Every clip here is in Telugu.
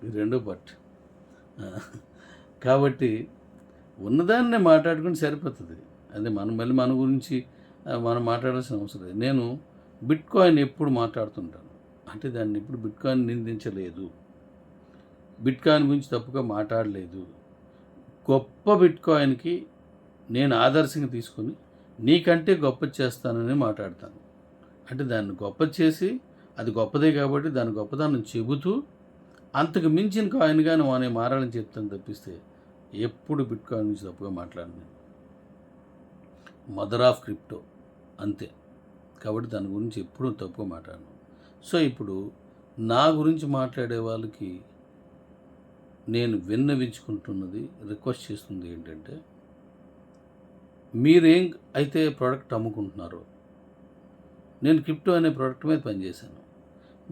ఇది రెండో పార్ట్. ఆ, కాబట్టి ఉన్నదాన్నే మాట్లాడుకుని సరిపోతుంది. అదే మనం మళ్ళీ మన గురించి మనం మాట్లాడాల్సిన అవసరం లేదు. నేను బిట్‌కాయిన్ ఎప్పుడు మాట్లాడుతుంటాను. అంటే దాన్ని ఎప్పుడు బిట్‌కాయిన్ నిందించలేదు. బిట్‌కాయిన్ గురించి తప్పుగా మాట్లాడలేదు. గొప్ప బిట్‌కాయిన్‌కి నేను ఆదర్శంగా తీసుకొని నీకంటే గొప్పది చేస్తానని మాట్లాడతాను. అంటే దాన్ని గొప్ప చేసి అది గొప్పదే కాబట్టి దాని గొప్పదనం చెబుతూ అంతకు మించిన కాయిన్‌గా నేను మారాలని చెప్తాను తప్పిస్తే ఎప్పుడు బిట్‌కాయిన్ గురించి తప్పుగా మాట్లాడను నేను. మదర్ ఆఫ్ క్రిప్టో అంతే. కాబట్టి దాని గురించి ఎప్పుడూ తప్పుగా మాట్లాడను. సో ఇప్పుడు నా గురించి మాట్లాడే వాళ్ళకి నేను విన్నవించుకుంటున్నది, రిక్వెస్ట్ చేస్తుంది ఏంటంటే, మీరేం అయితే ప్రోడక్ట్ అమ్ముకుంటున్నారో, నేను క్రిప్టో అనే ప్రోడక్ట్ మీద పనిచేశాను.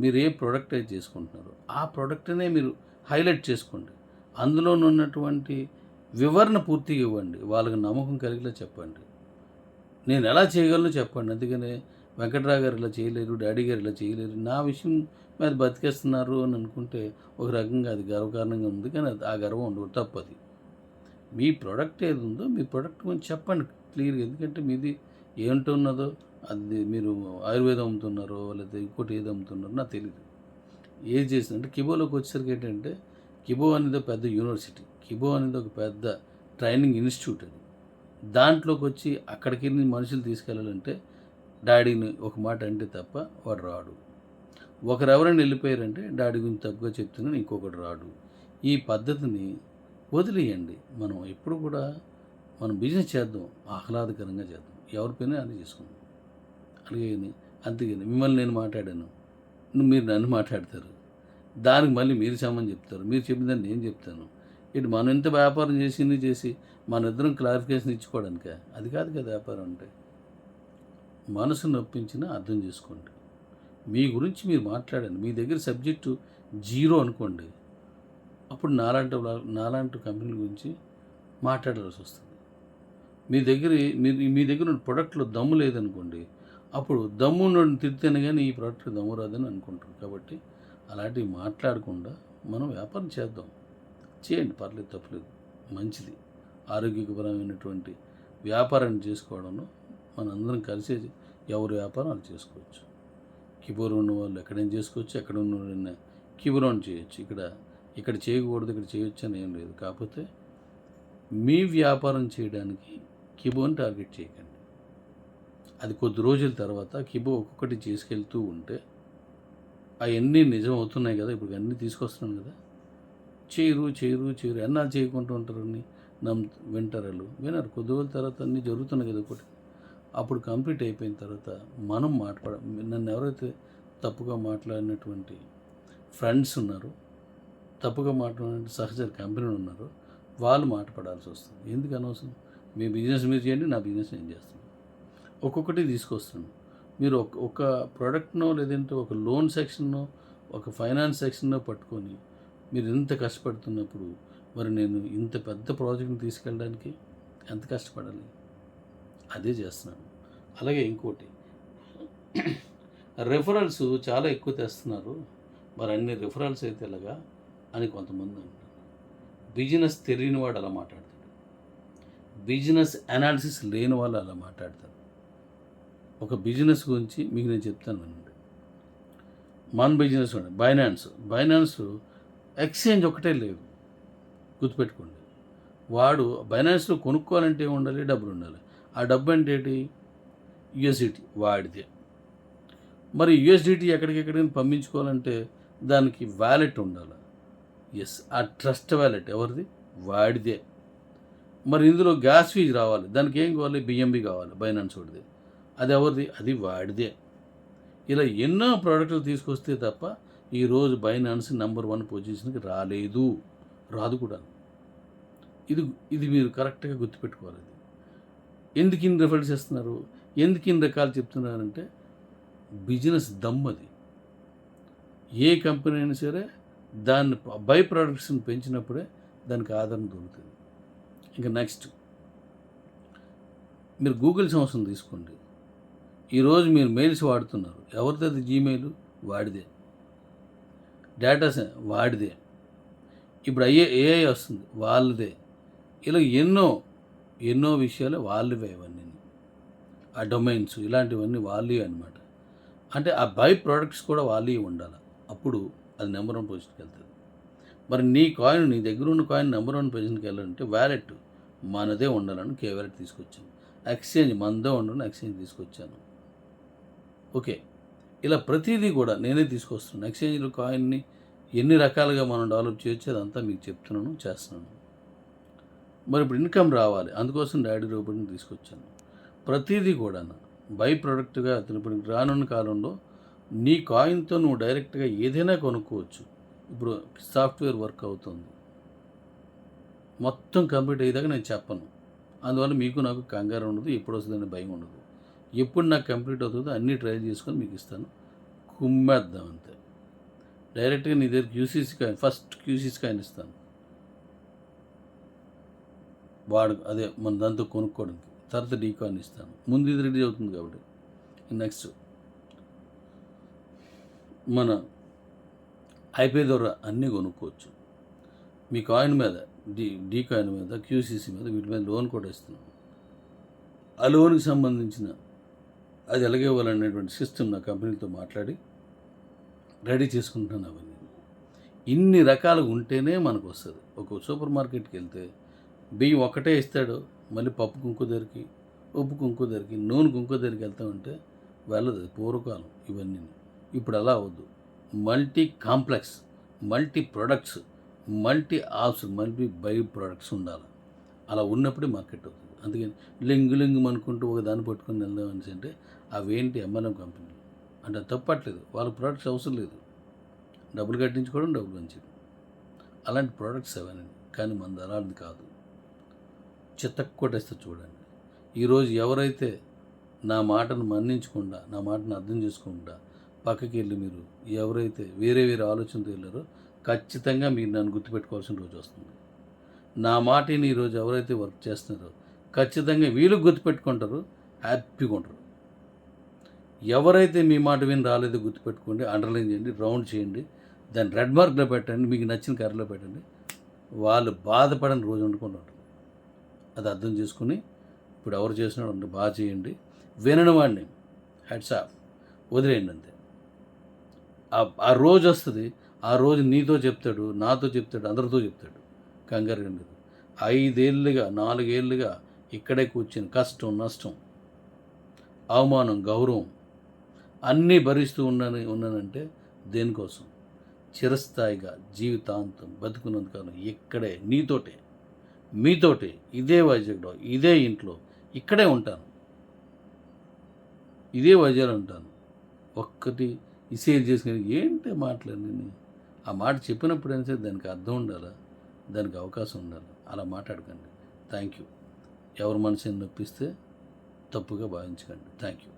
మీరు ఏ ప్రోడక్ట్ అయితే చేసుకుంటున్నారో ఆ ప్రోడక్ట్నే మీరు హైలైట్ చేసుకోండి. అందులోనున్నటువంటి వివరణ పూర్తిగా ఇవ్వండి. వాళ్ళకి నమ్మకం కలిగేలా చెప్పండి. నేను ఎలా చేయగలనో చెప్పండి. అందుకనే వెంకట్రావు గారు ఇలా చేయలేరు, డాడీ గారు ఇలా చేయలేరు, నా విషయం మీద బతికేస్తున్నారు అని అనుకుంటే ఒక రకంగా అది గర్వకారణంగా ఉంది. కానీ ఆ గర్వం ఉండదు, తప్పది. మీ ప్రోడక్ట్ ఏది ఉందో మీ ప్రోడక్ట్ గురించి చెప్పండి క్లియర్గా. ఎందుకంటే మీది ఏంటున్నదో అది మీరు ఆయుర్వేదం అమ్ముతున్నారో లేకపోతే ఇంకోటి ఏది అమ్ముతున్నారో నాకు తెలియదు. ఏది చేసిందంటే కిబోలోకి వచ్చేసరికి ఏంటంటే కిబో అనేది ఒక పెద్ద యూనివర్సిటీ, కిబో అనేది ఒక పెద్ద ట్రైనింగ్ ఇన్స్టిట్యూట్. అది దాంట్లోకి వచ్చి అక్కడికి మనుషులు తీసుకెళ్ళాలంటే డాడీని ఒక మాట అంటే తప్ప వాడు రాడు. ఒకరెవరైనా వెళ్ళిపోయారంటే డాడీ గురించి తప్పుగా చెప్తున్నాను ఇంకొకటి రాడు. ఈ పద్ధతిని వదిలేయండి. మనం ఎప్పుడు కూడా మనం బిజినెస్ చేద్దాం, ఆహ్లాదకరంగా చేద్దాం, ఎవరి పైన అది చేసుకుందాం. అలాగే అంతేగాని మిమ్మల్ని నేను మాట్లాడాను, మీరు నన్ను మాట్లాడతారు, దానికి మళ్ళీ మీరు సమాధానం చెప్తారు, మీరు చెప్పిందని నేను చెప్తాను. ఇటు మనం ఎంత వ్యాపారం చేసి మన ఇద్దరం క్లారిఫికేషన్ ఇచ్చుకోవడానికే? అది కాదు కదా వ్యాపారం అంటే. మనసు నొప్పించినా అర్థం చేసుకోండి. మీ గురించి మీరు మాట్లాడండి. మీ దగ్గర సబ్జెక్టు జీరో అనుకోండి, అప్పుడు నాలాంటి కంపెనీల గురించి మాట్లాడాల్సి వస్తుంది. మీ దగ్గర ఉన్న ప్రొడక్ట్లో దమ్ము లేదనుకోండి, అప్పుడు దమ్ము ఉన్నోడిని తిడితేనే కానీ ఈ ప్రోడక్ట్ దమ్ము రాదని అనుకుంటారు. కాబట్టి అలాంటివి మాట్లాడకుండా మనం వ్యాపారం చేద్దాం. చేయండి, పర్లేదు, తప్పలేదు, మంచిది. ఆరోగ్యపరమైనటువంటి వ్యాపారాన్ని చేసుకోవడంలో మనందరం కలిసి ఎవరి వ్యాపారం అది చేసుకోవచ్చు. కీబోర్డ్ ఉన్న వాళ్ళు ఎక్కడైనా చేసుకోవచ్చు, ఎక్కడ ఉన్న వాళ్ళైనా కీబోర్డ్ చేయొచ్చు. ఇక్కడ చేయకూడదు, ఇక్కడ చేయొచ్చు అని ఏం లేదు. కాకపోతే మీ వ్యాపారం చేయడానికి కిబోని టార్గెట్ చేయకండి. అది కొద్ది రోజుల తర్వాత కిబో ఒక్కొక్కటి చేసుకెళ్తూ ఉంటే అవన్నీ నిజం అవుతున్నాయి కదా, ఇప్పుడు అన్నీ తీసుకొస్తున్నాను కదా, చేయరు ఎన్నాళ్ళు చేయకుండా ఉంటారని వింటారు. వినరు. కొద్ది రోజుల తర్వాత అన్నీ జరుగుతున్నాయి కదా ఒకటి. అప్పుడు కంప్లీట్ అయిపోయిన తర్వాత మనం నన్ను ఎవరైతే తప్పుగా మాట్లాడినటువంటి ఫ్రెండ్స్ ఉన్నారో, తప్పుగా మాట్లాడిన సహచర కంపెనీలు ఉన్నారో వాళ్ళు మాట్లాడాల్సి వస్తుంది. ఎందుకు అనవసరం? మీ బిజినెస్ మీరు చేయండి, నా బిజినెస్ నేను చేస్తాను. ఒక్కొక్కటి తీసుకొస్తున్నాను. మీరు ఒక ప్రోడక్ట్నో లేదంటే ఒక లోన్ సెక్షన్నో ఒక ఫైనాన్స్ సెక్షన్నో పట్టుకొని మీరు ఇంత కష్టపడుతున్నప్పుడు మరి నేను ఇంత పెద్ద ప్రాజెక్ట్ని తీసుకెళ్ళడానికి ఎంత కష్టపడాలి? అదే చేస్తున్నాను. అలాగే ఇంకోటి, రిఫరల్స్ చాలా ఎక్కువ తెస్తున్నారు, మరి అన్ని రిఫరల్స్ అయితే ఎలాగా అని కొంతమంది అంటారు. బిజినెస్ తెలియని వాడు అలా మాట్లాడతాడు, బిజినెస్ అనాలిసిస్ లేని వాళ్ళు అలా మాట్లాడతారు. ఒక బిజినెస్ గురించి మీకు నేను చెప్తాను వినండి. మన బిజినెస్ బైనాన్స్ ఎక్స్చేంజ్ ఒకటే లేదు, గుర్తుపెట్టుకోండి. వాడు బైనాన్స్లో కొనుక్కోవాలంటే ఉండాలి, డబ్బులు ఉండాలి. ఆ డబ్బు అంటే ఏంటి? యుఎస్డిటీ వాడిదే. మరి యుఎస్డిటీ ఎక్కడికెక్కడికి పంపించుకోవాలంటే దానికి వ్యాలెట్ ఉండాలి. ఎస్, ఆ ట్రస్ట్ వ్యాలెట్ ఎవరిది? వాడిదే. మరి ఇందులో గ్యాస్ ఫీజు రావాలి, దానికి ఏం కావాలి? బిఎంబి కావాలి, బైనాన్స్ వాడిది. అది ఎవరిది? అది వాడిదే. ఇలా ఎన్నో ప్రోడక్ట్లు తీసుకొస్తే తప్ప ఈరోజు బైనాన్స్ నెంబర్ 1 పొజిషన్కి రాదు కూడా. ఇది మీరు కరెక్ట్గా గుర్తుపెట్టుకోవాలి. ఎందుకు ఇన్ని రిఫరెన్స్ ఇస్తున్నారు, ఎందుకు ఇన్ని రకాలు చెప్తున్నారంటే బిజినెస్ దమ్మది. ఏ కంపెనీ అయినా సరే దాన్ని బై ప్రొడక్ట్స్ని పెంచినప్పుడే దానికి ఆదరణ దొరుకుతుంది. ఇంకా నెక్స్ట్, మీరు గూగుల్ సంస్థను తీసుకోండి. ఈరోజు మీరు మెయిల్స్ వాడుతున్నారు, ఎవరిది? జీమెయిల్ వాడిదే, డేటా వాడిదే. ఇప్పుడు ఏఐ వస్తుంది, వాళ్ళదే. ఇలా ఎన్నో విషయాలు వాళ్ళవే అవన్నీ. ఆ డొమైన్స్ ఇలాంటివన్నీ వాళ్ళవి అనమాట. అంటే ఆ బై ప్రొడక్ట్స్ కూడా వాళ్ళవి ఉండాలి. అప్పుడు అది నెంబర్ 1 పొజిషన్‌కి వెళ్తది. మరి నీ దగ్గర ఉన్న కాయిన్ నెంబర్ 1 పొజిషన్‌కి వెళ్ళాలంటే వాలెట్ మనదే ఉండాలని వాలెట్ తీసుకొచ్చాను. ఎక్స్చేంజ్ మనదే ఉండాలని ఎక్స్చేంజ్ తీసుకొచ్చాను. ఓకే. ఇలా ప్రతీదీ కూడా నేనే తీసుకొస్తున్నాను. ఎక్స్చేంజ్‌లో కాయిన్‌ని ఎన్ని రకాలుగా మనం డెవలప్ చేయొచ్చు అదంతా మీకు చెప్తున్నాను, చేస్తున్నాను. మరి ఇప్పుడు ఇన్కమ్ రావాలి. అందుకోసం డాడీ రోబోట్‌ని తీసుకొచ్చాను. ప్రతీదీ కూడాను బై ప్రొడక్ట్‌గా ఇప్పుడు రానున్న కాలంలో నీ కాయిన్‌తో నువ్వు డైరెక్ట్‌గా ఏదైనా కొనుక్కోవచ్చు. ఇప్పుడు సాఫ్ట్‌వేర్ వర్క్ అవుతుంది. మొత్తం కంప్లీట్ అయ్యేదాకా నేను చెప్పను. అందువల్ల మీకు నాకు కంగారు ఉండదు. ఎప్పుడొస్తదని భయం ఉండదు. ఎప్పుడు నాకు కంప్లీట్ అవుతుందో అన్నీ ట్రయల్ చేసుకొని మీకు ఇస్తాను. కుమ్మేద్దాం అంతే. డైరెక్ట్‌గా నీ దగ్గర QCC coin first QCC coin ఇస్తాను. అదే మన దాంతో కొనుక్కోవడానికి. తర్వాత డీ కాయిన్ ఇస్తాను. ముందు ఇది రెడీ అవుతుంది కాబట్టి. నెక్స్ట్ మన ఐపీ ద్వారా అన్నీ కొనుక్కోవచ్చు. మీ కాయిన్ మీద డీ కాయిన్ మీద, క్యూసీసీ మీద వీటి మీద లోన్ కూడా ఇస్తున్నాం. ఆ లోన్కి సంబంధించిన అది ఎలాగే ఇవ్వాలనేటువంటి సిస్టమ్ నా కంపెనీతో మాట్లాడి రెడీ చేసుకుంటున్నాను అవన్నీ. ఇన్ని రకాలుగా ఉంటేనే మనకు వస్తుంది. ఒక సూపర్ మార్కెట్కి వెళ్తే బియ్యం ఒక్కటే ఇస్తాడు, మళ్ళీ పప్పుకు ఇంకో దగ్గరికి, ఉప్పుకు ఇంకో దగ్గరికి, నూనెకు ఇంకో దగ్గరికి వెళ్తామంటే వెళ్ళదు. పూర్వకాలం ఇవన్నీ. ఇప్పుడు అలా అవద్దు. Multi complex, multi products, multi apps, multi by products ఉండాలి. అలా ఉన్నప్పుడే మార్కెట్ అవుతుంది. అందుకని లింగు అనుకుంటూ ఒక దాన్ని పట్టుకొని వెళ్దాం అనేసి అంటే అవేంటి ఎంఎల్ఎం కంపెనీలు అంటే తప్పట్లేదు. వాళ్ళ ప్రొడక్ట్స్ అవసరం లేదు. డబ్బులు కట్టించుకోవడం, డబ్బులు పంచడం, అలాంటి ప్రొడక్ట్స్ అవన్నీ. కానీ మనది అలాంటిది కాదు. చితక్ కొట్టేస్తే చూడండి. ఈరోజు ఎవరైతే నా మాటను మన్నించకుండా, నా మాటను అర్థం చేసుకోకుండా పక్కకి వెళ్ళి మీరు ఎవరైతే వేరే ఆలోచనతో వెళ్ళారో ఖచ్చితంగా మీరు నన్ను గుర్తుపెట్టుకోవాల్సిన రోజు వస్తుంది. నా మాటని ఈరోజు ఎవరైతే వర్క్ చేస్తున్నారో ఖచ్చితంగా వీళ్ళు గుర్తుపెట్టుకుంటారు, హ్యాపీగా ఉంటారు. ఎవరైతే మీ మాట విని రాలేదో గుర్తుపెట్టుకోండి, అండర్లైన్ చేయండి, రౌండ్ చేయండి, దాన్ని రెడ్ మార్క్లో పెట్టండి, మీకు నచ్చిన కర్రలో పెట్టండి. వాళ్ళు బాధపడని రోజు వండుకుంటూ ఉంటారు. అది అర్థం చేసుకుని ఇప్పుడు ఎవరు చేసినాడు బాగా చేయండి. వినని వాడిని హెడ్స్ ఆఫ్ వదిలేయండి అంతే. ఆ రోజు వస్తుంది. ఆ రోజు నీతో చెప్తాడు, నాతో చెప్తాడు, అందరితో చెప్తాడు. కంగారు లేదు. 5 ఏళ్ళుగా 4 ఏళ్ళుగా ఇక్కడే కూర్చుని కష్టం, నష్టం, అవమానం, గౌరవం అన్నీ భరిస్తూ ఉన్నానంటే దేనికోసం? చిరస్థాయిగా జీవితాంతం బతుకున్నందుకు ఇక్కడే మీతోటే ఇదే వైజాగ్లో, ఇదే ఇంట్లో, ఇక్కడే ఉంటాను. ఇదే వైజాగ్లో ఉంటాను. ఒక్కటి సేల్ చేసుకుని ఏంటి మాట్లాడి ఆ మాట చెప్పినప్పుడైనా సరే దానికి అర్థం ఉండాలా, దానికి అవకాశం ఉండాలి. అలా మాట్లాడకండి. Thank you. ఎవరి మనసుని నొప్పిస్తే తప్పుగా భావించకండి. Thank you.